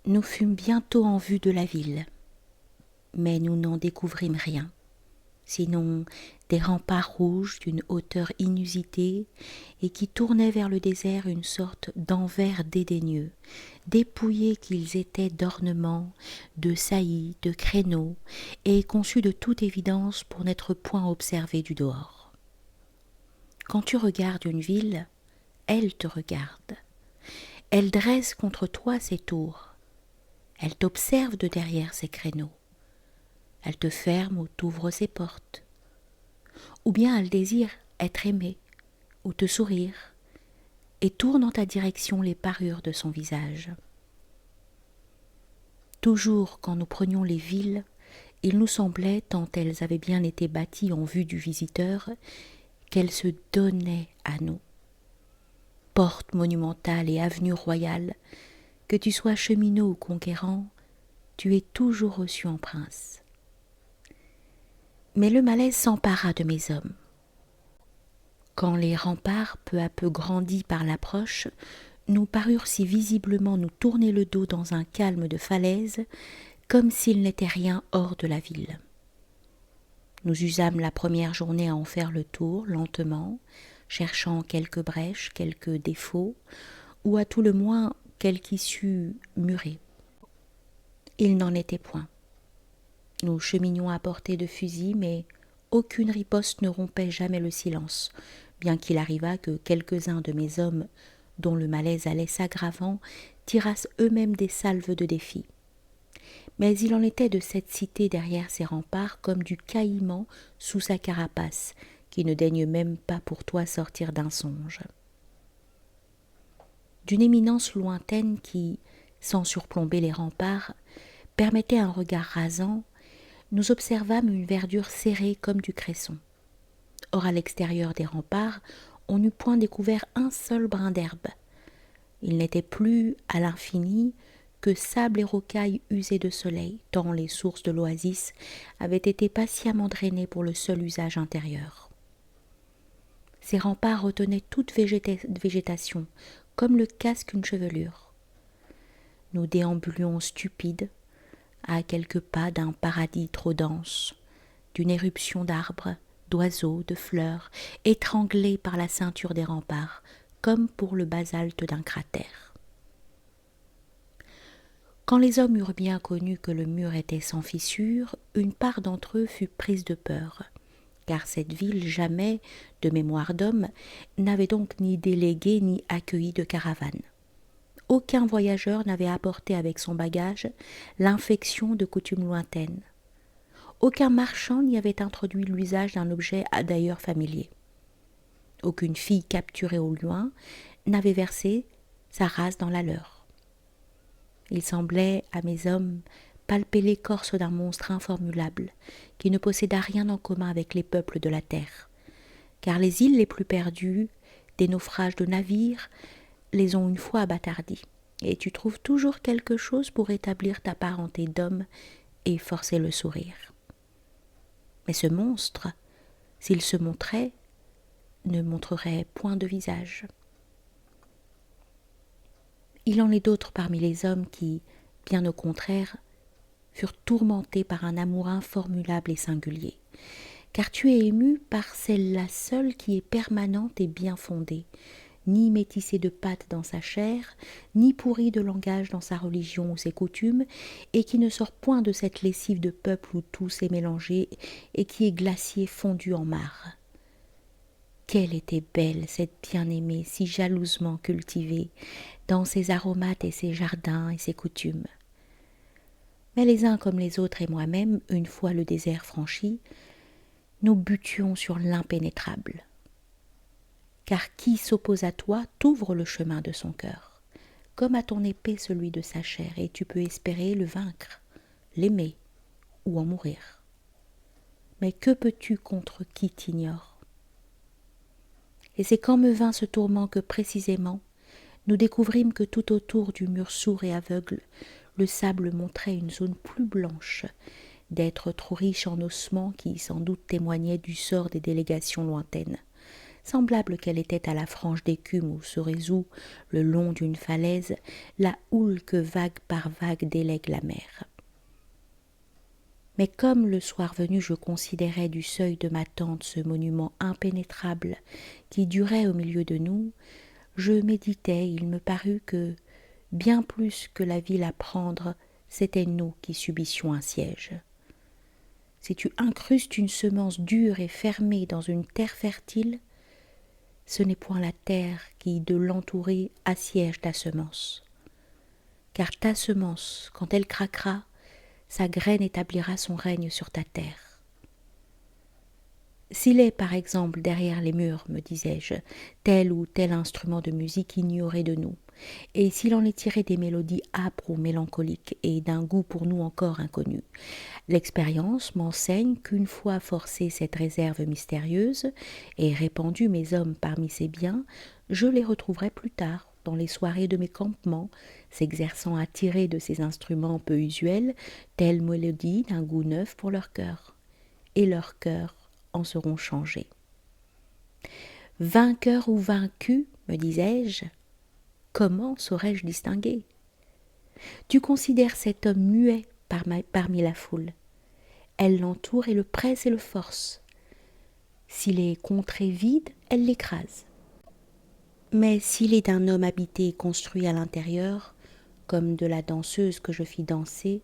Nous fûmes bientôt en vue de la ville, mais nous n'en découvrîmes rien, sinon des remparts rouges d'une hauteur inusitée et qui tournaient vers le désert une sorte d'envers dédaigneux, dépouillés qu'ils étaient d'ornements, de saillies, de créneaux, et conçus de toute évidence pour n'être point observés du dehors. Quand tu regardes une ville, elle te regarde. Elle dresse contre toi ses tours. Elle t'observe de derrière ses créneaux. Elle te ferme ou t'ouvre ses portes. Ou bien elle désire être aimée ou te sourire et tourne en ta direction les parures de son visage. Toujours quand nous prenions les villes, il nous semblait, tant elles avaient bien été bâties en vue du visiteur, qu'elles se donnaient à nous. Porte monumentale et avenue royale, que tu sois cheminot ou conquérant, tu es toujours reçu en prince. Mais le malaise s'empara de mes hommes. Quand les remparts, peu à peu grandis par l'approche, nous parurent si visiblement nous tourner le dos dans un calme de falaise, comme s'il n'était rien hors de la ville. Nous usâmes la première journée à en faire le tour, lentement, cherchant quelques brèches, quelques défauts, ou à tout le moins quelque issue murée. Il n'en était point. Nous cheminions à portée de fusil, mais aucune riposte ne rompait jamais le silence, bien qu'il arrivât que quelques-uns de mes hommes, dont le malaise allait s'aggravant, tirassent eux-mêmes des salves de défi. Mais il en était de cette cité derrière ses remparts comme du caïman sous sa carapace, qui ne daigne même pas pour toi sortir d'un songe. D'une éminence lointaine qui, sans surplomber les remparts, permettait un regard rasant, nous observâmes une verdure serrée comme du cresson. Or, à l'extérieur des remparts, on n'eût point découvert un seul brin d'herbe. Il n'était plus, à l'infini, que sable et rocailles usées de soleil, tant les sources de l'oasis avaient été patiemment drainées pour le seul usage intérieur. Ces remparts retenaient toute végétation, comme le casque une chevelure. Nous déambulions stupides, à quelques pas d'un paradis trop dense, d'une éruption d'arbres, d'oiseaux, de fleurs, étranglés par la ceinture des remparts, comme pour le basalte d'un cratère. Quand les hommes eurent bien connu que le mur était sans fissure, une part d'entre eux fut prise de peur, car cette ville jamais, de mémoire d'homme, n'avait donc ni délégué ni accueilli de caravane. Aucun voyageur n'avait apporté avec son bagage l'infection de coutumes lointaines. Aucun marchand n'y avait introduit l'usage d'un objet d'ailleurs familier. Aucune fille capturée au loin n'avait versé sa race dans la leur. Il semblait à mes hommes palper l'écorce d'un monstre informulable qui ne posséda rien en commun avec les peuples de la terre, car les îles les plus perdues, des naufrages de navires, les ont une fois abattardis, et tu trouves toujours quelque chose pour établir ta parenté d'homme et forcer le sourire. Mais ce monstre, s'il se montrait, ne montrerait point de visage. Il en est d'autres parmi les hommes qui, bien au contraire, furent tourmentés par un amour informulable et singulier, car tu es ému par celle-là seule qui est permanente et bien fondée, ni métissée de pâte dans sa chair, ni pourrie de langage dans sa religion ou ses coutumes, et qui ne sort point de cette lessive de peuple où tout s'est mélangé et qui est glacier fondu en marre. Qu'elle était belle, cette bien-aimée, si jalousement cultivée, dans ses aromates et ses jardins et ses coutumes. Mais les uns comme les autres et moi-même, une fois le désert franchi, nous butions sur l'impénétrable. Car qui s'oppose à toi t'ouvre le chemin de son cœur, comme à ton épée celui de sa chair, et tu peux espérer le vaincre, l'aimer ou en mourir. Mais que peux-tu contre qui t'ignore ? Et c'est quand me vint ce tourment que précisément nous découvrîmes que tout autour du mur sourd et aveugle, le sable montrait une zone plus blanche, d'être trop riche en ossements qui sans doute témoignaient du sort des délégations lointaines, semblable qu'elle était à la frange d'écume où se résout, le long d'une falaise, la houle que vague par vague délègue la mer. Mais comme le soir venu je considérais du seuil de ma tente ce monument impénétrable qui durait au milieu de nous, je méditais, il me parut que, bien plus que la ville à prendre, c'était nous qui subissions un siège. Si tu incrustes une semence dure et fermée dans une terre fertile, ce n'est point la terre qui, de l'entourer, assiège ta semence. Car ta semence, quand elle craquera, sa graine établira son règne sur ta terre. S'il est, par exemple, derrière les murs, me disais-je, tel ou tel instrument de musique ignoré de nous, et s'il en est tiré des mélodies âpres ou mélancoliques et d'un goût pour nous encore inconnu, l'expérience m'enseigne qu'une fois forcée cette réserve mystérieuse et répandu mes hommes parmi ces biens, je les retrouverai plus tard dans les soirées de mes campements, s'exerçant à tirer de ces instruments peu usuels telle mélodie d'un goût neuf pour leur cœur, et leurs cœurs en seront changés. Vainqueur ou vaincu, me disais-je, comment saurais-je distinguer? Tu considères cet homme muet parmi la foule. Elle l'entoure et le presse et le force. S'il est contré vide, elle l'écrase. Mais s'il est d'un homme habité et construit à l'intérieur, comme de la danseuse que je fis danser,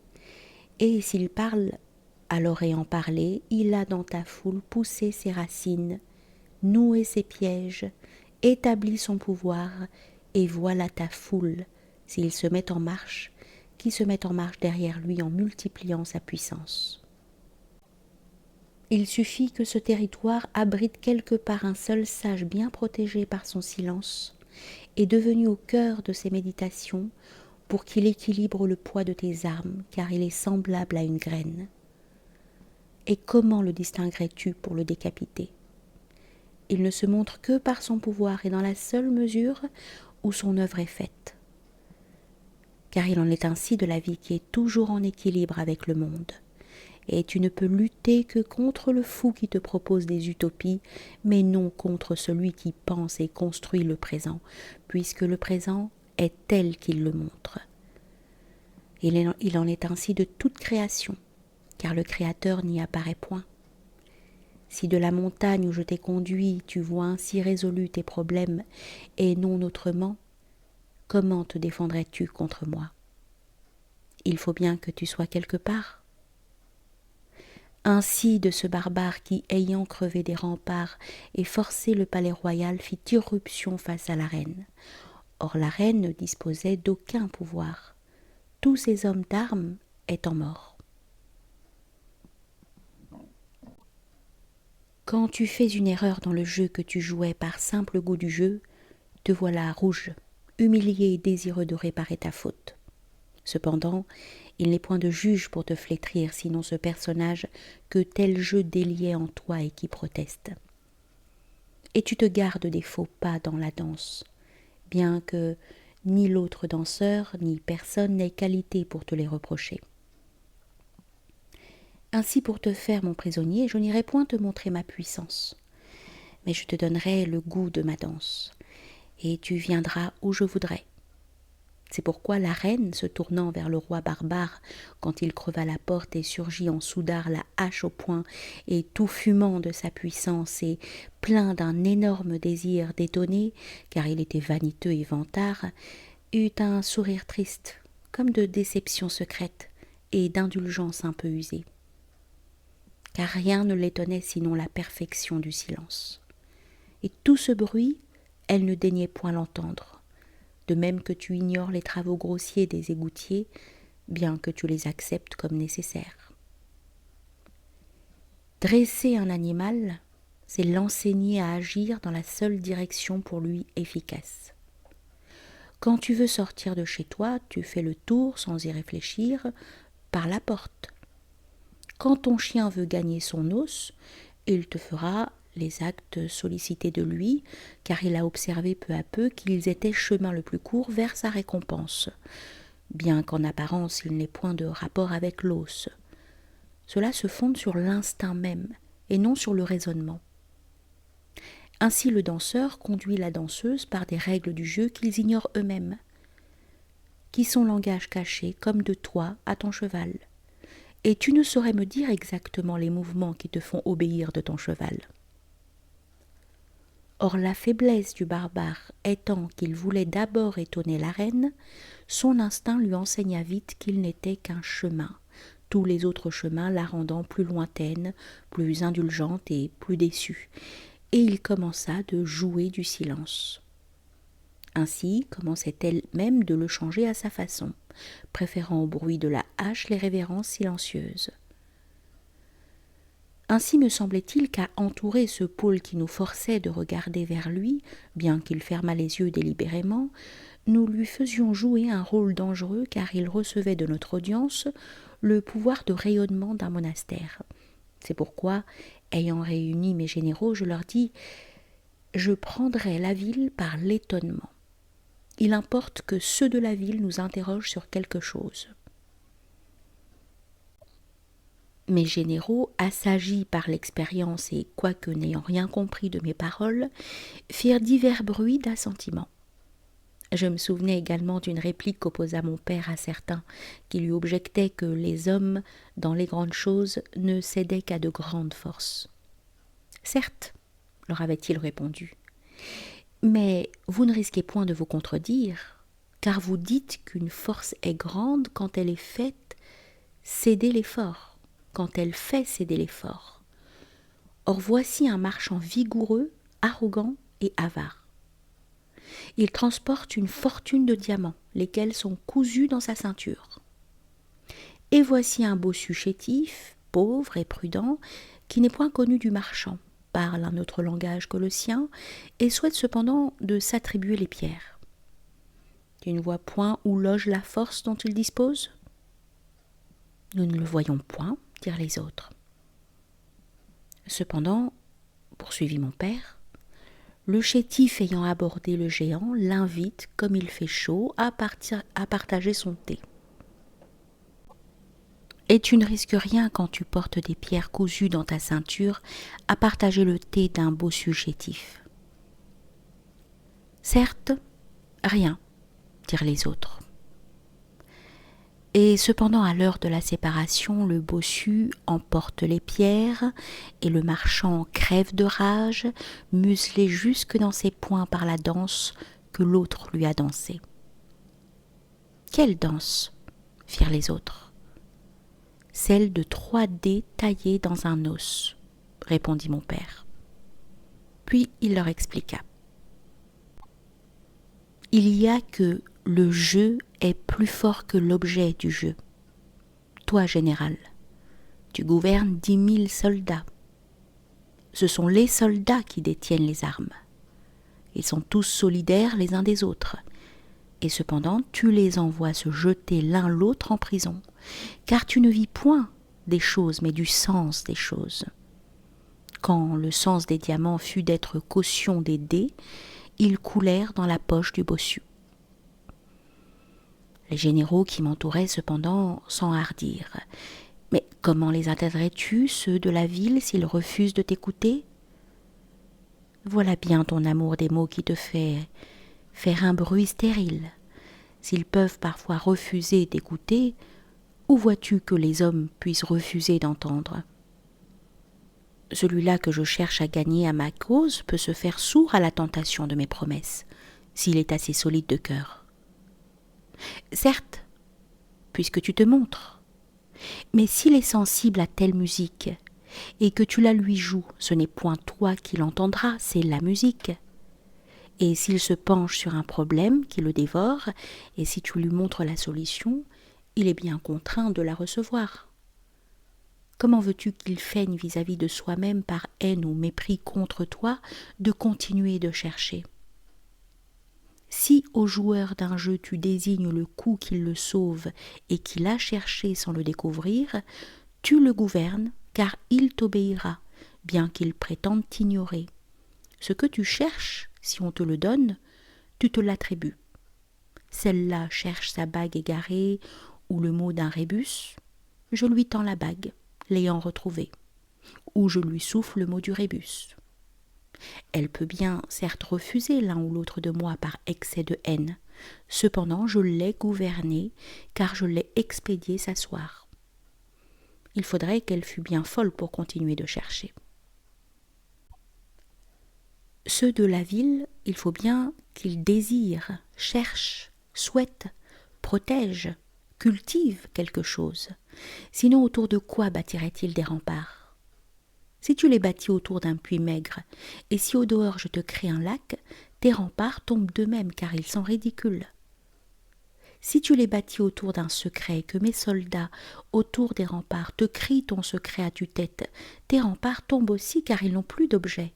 et s'il parle, alors ayant parlé, il a dans ta foule poussé ses racines, noué ses pièges, établi son pouvoir, et voilà ta foule, s'il se met en marche, qui se met en marche derrière lui en multipliant sa puissance. Il suffit que ce territoire abrite quelque part un seul sage bien protégé par son silence et devenu au cœur de ses méditations pour qu'il équilibre le poids de tes armes, car il est semblable à une graine. Et comment le distinguerais-tu pour le décapiter? Il ne se montre que par son pouvoir et dans la seule mesure où son œuvre est faite. Car il en est ainsi de la vie qui est toujours en équilibre avec le monde. Et tu ne peux lutter que contre le fou qui te propose des utopies, mais non contre celui qui pense et construit le présent, puisque le présent est tel qu'il le montre. Il en est ainsi de toute création, car le Créateur n'y apparaît point. Si de la montagne où je t'ai conduit, tu vois ainsi résolus tes problèmes, et non autrement, comment te défendrais-tu contre moi? Il faut bien que tu sois quelque part. Ainsi de ce barbare qui, ayant crevé des remparts et forcé le palais royal, fit irruption face à la reine. Or la reine ne disposait d'aucun pouvoir. Tous ses hommes d'armes étant morts. Quand tu fais une erreur dans le jeu que tu jouais par simple goût du jeu, te voilà rouge, humilié et désireux de réparer ta faute. Cependant, il n'est point de juge pour te flétrir, sinon ce personnage que tel jeu déliait en toi et qui proteste. Et tu te gardes des faux pas dans la danse, bien que ni l'autre danseur, ni personne n'ait qualité pour te les reprocher. Ainsi pour te faire mon prisonnier, je n'irai point te montrer ma puissance, mais je te donnerai le goût de ma danse, et tu viendras où je voudrais. C'est pourquoi la reine, se tournant vers le roi barbare, quand il creva la porte et surgit en soudard la hache au poing, et tout fumant de sa puissance et plein d'un énorme désir d'étonner, car il était vaniteux et vantard, eut un sourire triste, comme de déception secrète et d'indulgence un peu usée. Car rien ne l'étonnait sinon la perfection du silence. Et tout ce bruit, elle ne daignait point l'entendre. De même que tu ignores les travaux grossiers des égoutiers, bien que tu les acceptes comme nécessaires. Dresser un animal, c'est l'enseigner à agir dans la seule direction pour lui efficace. Quand tu veux sortir de chez toi, tu fais le tour sans y réfléchir, par la porte. Quand ton chien veut gagner son os, il te fera les actes sollicités de lui, car il a observé peu à peu qu'ils étaient chemin le plus court vers sa récompense, bien qu'en apparence il n'ait point de rapport avec l'os. Cela se fonde sur l'instinct même, et non sur le raisonnement. Ainsi le danseur conduit la danseuse par des règles du jeu qu'ils ignorent eux-mêmes, qui sont langage caché comme de toi à ton cheval. Et tu ne saurais me dire exactement les mouvements qui te font obéir de ton cheval. Or la faiblesse du barbare étant qu'il voulait d'abord étonner la reine, son instinct lui enseigna vite qu'il n'était qu'un chemin, tous les autres chemins la rendant plus lointaine, plus indulgente et plus déçue, et il commença de jouer du silence. Ainsi commençait-elle même de le changer à sa façon, préférant au bruit de la hache les révérences silencieuses. Ainsi me semblait-il qu'à entourer ce pôle qui nous forçait de regarder vers lui, bien qu'il fermât les yeux délibérément, nous lui faisions jouer un rôle dangereux car il recevait de notre audience le pouvoir de rayonnement d'un monastère. C'est pourquoi, ayant réuni mes généraux, je leur dis « Je prendrai la ville par l'étonnement. Il importe que ceux de la ville nous interrogent sur quelque chose. » Mes généraux, assagis par l'expérience et quoique n'ayant rien compris de mes paroles, firent divers bruits d'assentiment. Je me souvenais également d'une réplique qu'opposa mon père à certains qui lui objectaient que les hommes, dans les grandes choses, ne cédaient qu'à de grandes forces. « Certes, leur avait-il répondu, mais vous ne risquez point de vous contredire, car vous dites qu'une force est grande quand elle est faite céder l'effort. Quand elle fait céder l'effort. Or voici un marchand vigoureux, arrogant et avare. Il transporte une fortune de diamants, lesquels sont cousus dans sa ceinture. Et voici un bossu chétif, pauvre et prudent, qui n'est point connu du marchand, parle un autre langage que le sien, et souhaite cependant de s'attribuer les pierres. Tu ne vois point où loge la force dont il dispose ? Nous ne le voyons point, dirent les autres. Cependant, poursuivit mon père, le chétif ayant abordé le géant l'invite, comme il fait chaud, à partager son thé. Et tu ne risques rien quand tu portes des pierres cousues dans ta ceinture à partager le thé d'un bossu chétif. Certes, rien, dirent les autres. Et cependant, à l'heure de la séparation, le bossu emporte les pierres, et le marchand crève de rage, muselé jusque dans ses poings par la danse que l'autre lui a dansée. « Quelle danse ?» firent les autres. « Celle de 3 dés taillés dans un os, » répondit mon père. Puis il leur expliqua. « Il y a que le jeu est plus fort que l'objet du jeu. Toi, général, tu gouvernes 10 000 soldats. Ce sont les soldats qui détiennent les armes. Ils sont tous solidaires les uns des autres. Et cependant, tu les envoies se jeter l'un l'autre en prison, car tu ne vis point des choses, mais du sens des choses. Quand le sens des diamants fut d'être caution des dés, ils coulèrent dans la poche du bossu. Les généraux qui m'entouraient cependant s'enhardirent. « Mais comment les atteindrais-tu, ceux de la ville, s'ils refusent de t'écouter ? Voilà bien ton amour des mots qui te fait faire un bruit stérile. S'ils peuvent parfois refuser d'écouter, où vois-tu que les hommes puissent refuser d'entendre ? Celui-là que je cherche à gagner à ma cause peut se faire sourd à la tentation de mes promesses, s'il est assez solide de cœur. Certes, puisque tu te montres, mais s'il est sensible à telle musique, et que tu la lui joues, ce n'est point toi qui l'entendras, c'est la musique. Et s'il se penche sur un problème qui le dévore, et si tu lui montres la solution, il est bien contraint de la recevoir. Comment veux-tu qu'il feigne vis-à-vis de soi-même par haine ou mépris contre toi de continuer de chercher ? Si au joueur d'un jeu tu désignes le coup qui le sauve et qu'il a cherché sans le découvrir, tu le gouvernes car il t'obéira, bien qu'il prétende t'ignorer. Ce que tu cherches, si on te le donne, tu te l'attribues. Celle-là cherche sa bague égarée ou le mot d'un rébus, je lui tends la bague, l'ayant retrouvée, ou je lui souffle le mot du rébus. Elle peut bien, certes, refuser l'un ou l'autre de moi par excès de haine. Cependant, je l'ai gouvernée, car je l'ai expédiée s'asseoir. Il faudrait qu'elle fût bien folle pour continuer de chercher. Ceux de la ville, il faut bien qu'ils désirent, cherchent, souhaitent, protègent, cultivent quelque chose. Sinon, autour de quoi bâtiraient-ils des remparts? Si tu les bâtis autour d'un puits maigre, et si au dehors je te crée un lac, tes remparts tombent d'eux-mêmes car ils sont ridicules. Si tu les bâtis autour d'un secret et que mes soldats, autour des remparts, te crient ton secret à tue-tête, tes remparts tombent aussi car ils n'ont plus d'objet.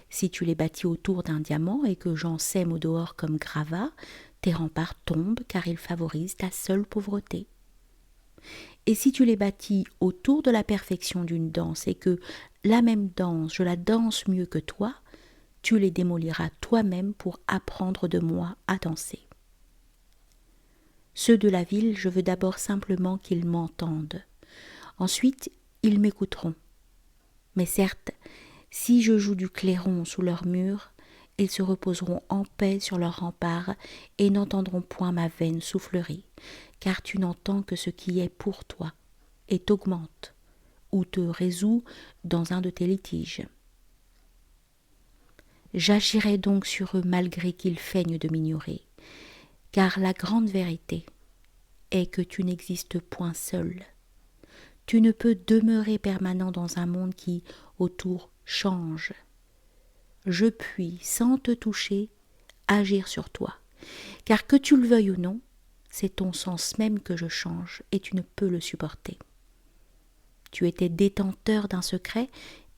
Si tu les bâtis autour d'un diamant et que j'en sème au dehors comme gravat, tes remparts tombent car ils favorisent ta seule pauvreté. Et si tu les bâtis autour de la perfection d'une danse et que la même danse, je la danse mieux que toi, tu les démoliras toi-même pour apprendre de moi à danser. Ceux de la ville, je veux d'abord simplement qu'ils m'entendent. Ensuite, ils m'écouteront. Mais certes, si je joue du clairon sous leurs murs, ils se reposeront en paix sur leurs remparts et n'entendront point ma vaine soufflerie, car tu n'entends que ce qui est pour toi, et t'augmente, ou te résout dans un de tes litiges. J'agirai donc sur eux malgré qu'ils feignent de m'ignorer, car la grande vérité est que tu n'existes point seul. Tu ne peux demeurer permanent dans un monde qui, autour, change. Je puis, sans te toucher, agir sur toi, car que tu le veuilles ou non, c'est ton sens même que je change, et tu ne peux le supporter. Tu étais détenteur d'un secret,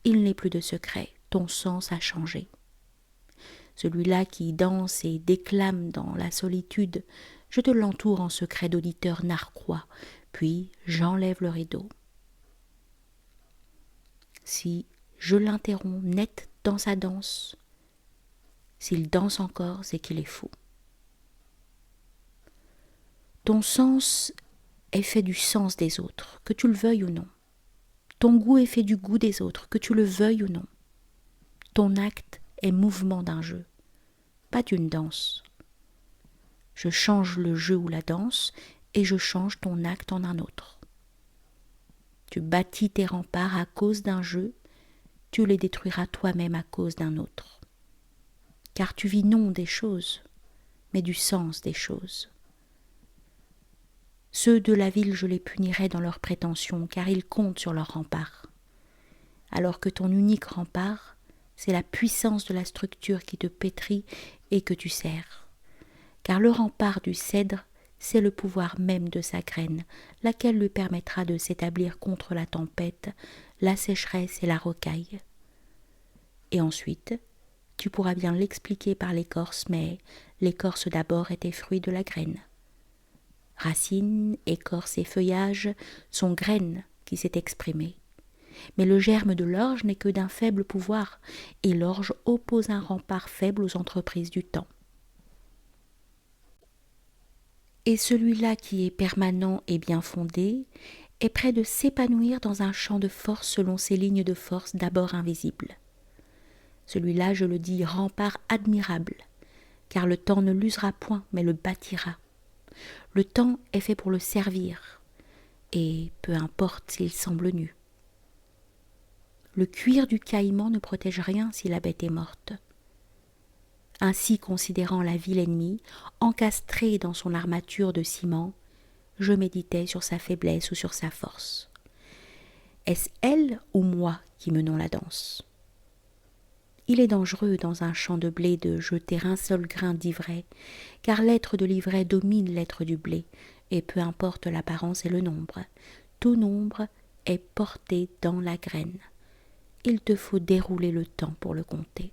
il n'est plus de secret, ton sens a changé. Celui-là qui danse et déclame dans la solitude, je te l'entoure en secret d'auditeur narquois, puis j'enlève le rideau. Si je l'interromps net dans sa danse, s'il danse encore, c'est qu'il est fou. Ton sens est fait du sens des autres, que tu le veuilles ou non. Ton goût est fait du goût des autres, que tu le veuilles ou non. Ton acte est mouvement d'un jeu, pas d'une danse. Je change le jeu ou la danse, et je change ton acte en un autre. Tu bâtis tes remparts à cause d'un jeu, tu les détruiras toi-même à cause d'un autre. Car tu vis non des choses, mais du sens des choses. Ceux de la ville, je les punirai dans leurs prétentions, car ils comptent sur leurs remparts. Alors que ton unique rempart, c'est la puissance de la structure qui te pétrit et que tu serres. Car le rempart du cèdre, c'est le pouvoir même de sa graine, laquelle lui permettra de s'établir contre la tempête, la sécheresse et la rocaille. Et ensuite, tu pourras bien l'expliquer par l'écorce, mais l'écorce d'abord était fruit de la graine. Racines, écorce et feuillage sont graines qui s'est exprimée. Mais le germe de l'orge n'est que d'un faible pouvoir, et l'orge oppose un rempart faible aux entreprises du temps. Et celui-là qui est permanent et bien fondé est prêt de s'épanouir dans un champ de force selon ses lignes de force d'abord invisibles. Celui-là, je le dis, rempart admirable, car le temps ne l'usera point, mais le bâtira. Le temps est fait pour le servir, et peu importe s'il semble nu. Le cuir du caïman ne protège rien si la bête est morte. Ainsi, considérant la ville ennemie, encastrée dans son armature de ciment, je méditais sur sa faiblesse ou sur sa force. Est-ce elle ou moi qui menons la danse? Il est dangereux dans un champ de blé de jeter un seul grain d'ivraie, car l'être de l'ivraie domine l'être du blé, et peu importe l'apparence et le nombre, tout nombre est porté dans la graine. Il te faut dérouler le temps pour le compter.